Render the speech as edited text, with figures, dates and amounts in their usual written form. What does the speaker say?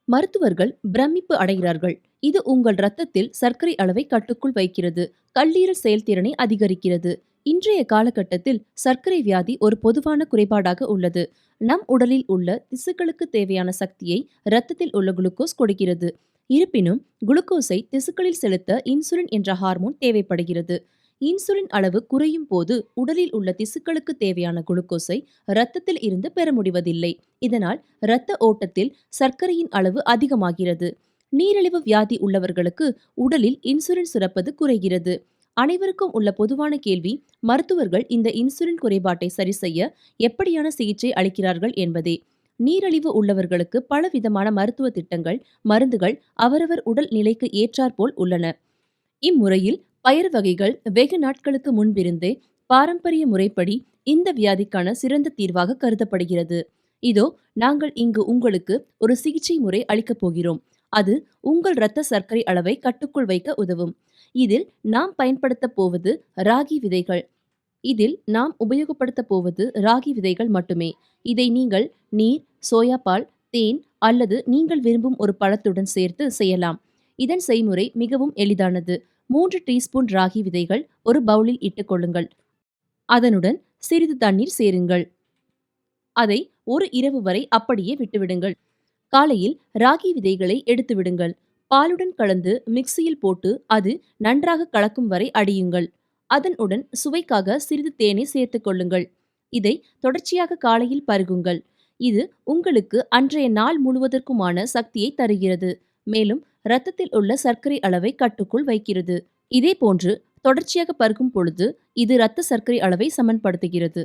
மருத்துவர்கள் பிரமிப்பு அடைகிறார்கள். இது உங்கள் இரத்தத்தில் சர்க்கரை அளவை கட்டுக்குள் வைக்கிறது, கல்லீரல் செயல்திறனை அதிகரிக்கிறது. இன்றைய காலகட்டத்தில் சர்க்கரை வியாதி ஒரு பொதுவான குறைபாடாக உள்ளது. நம் உடலில் உள்ள திசுக்களுக்கு தேவையான சக்தியை இரத்தத்தில் உள்ள குளுக்கோஸ் கொடுக்கிறது. இருப்பினும் குளுக்கோஸை திசுக்களில் செலுத்த இன்சுலின் என்ற ஹார்மோன் தேவைப்படுகிறது. இன்சுலின் அளவு குறையும் போது உடலில் உள்ள திசுக்களுக்கு தேவையான குளுக்கோஸை இரத்தத்தில் இருந்து பெற முடிவதில்லை. இதனால் இரத்த ஓட்டத்தில் சர்க்கரையின் அளவு அதிகமாகிறது. நீரிழிவு வியாதி உள்ளவர்களுக்கு உடலில் இன்சுலின் சுரப்பது குறைகிறது. அனைவருக்கும் உள்ள பொதுவான கேள்வி, மருத்துவர்கள் இந்த இன்சுலின் குறைபாட்டை சரி செய்ய எப்படியான சிகிச்சை அளிக்கிறார்கள் என்பதே. நீரிழிவு உள்ளவர்களுக்கு பலவிதமான மருத்துவ திட்டங்கள், மருந்துகள் அவரவர் உடல் நிலைக்கு ஏற்றாற்போல் உள்ளன. இம்முறையில் பயறு வகைகள் வெகு நாட்களுக்கு முன்பிருந்தே பாரம்பரிய முறைப்படி இந்த வியாதிக்கான சிறந்த தீர்வாக கருதப்படுகிறது. இதோ நாங்கள் இங்கு உங்களுக்கு ஒரு சிகிச்சை முறை அளிக்கப் போகிறோம். அது உங்கள் இரத்த சர்க்கரை அளவை கட்டுக்குள் வைக்க உதவும். இதில் நாம் பயன்படுத்தப் போவது ராகி விதைகள். இதில் நாம் உபயோகப்படுத்தப் போவது ராகி விதைகள் மட்டுமே. இதை நீங்கள் நீர், சோயா பால், தேன் அல்லது நீங்கள் விரும்பும் ஒரு பழத்துடன் சேர்த்து செய்யலாம். இதன் செய்முறை மிகவும் எளிதானது. 3 டீஸ்பூன் ராகி விதைகள் ஒரு பவுலில் இட்டுக் கொள்ளுங்கள். அதனுடன் சிறிது தண்ணீர் சேருங்கள். அதை ஒரு இரவு வரை அப்படியே விட்டுவிடுங்கள். காலையில் ராகி விதைகளை எடுத்து விடுங்கள். பாலுடன் கலந்து மிக்சியில் போட்டு அது நன்றாக கலக்கும் வரை அடியுங்கள். அதனுடன் சுவைக்காக சிறிது தேனை சேர்த்துக் கொள்ளுங்கள். இதை தொடர்ச்சியாக காலையில் பருகுங்கள். இது உங்களுக்கு அன்றைய நாள் முழுவதற்குமான சக்தியை தருகிறது. மேலும் இரத்தத்தில் உள்ள சர்க்கரை அளவை கட்டுக்குள் வைக்கிறது. இதே போன்று தொடர்ச்சியாக பருகும் பொழுது இது இரத்த சர்க்கரை அளவை சமன்படுத்துகிறது.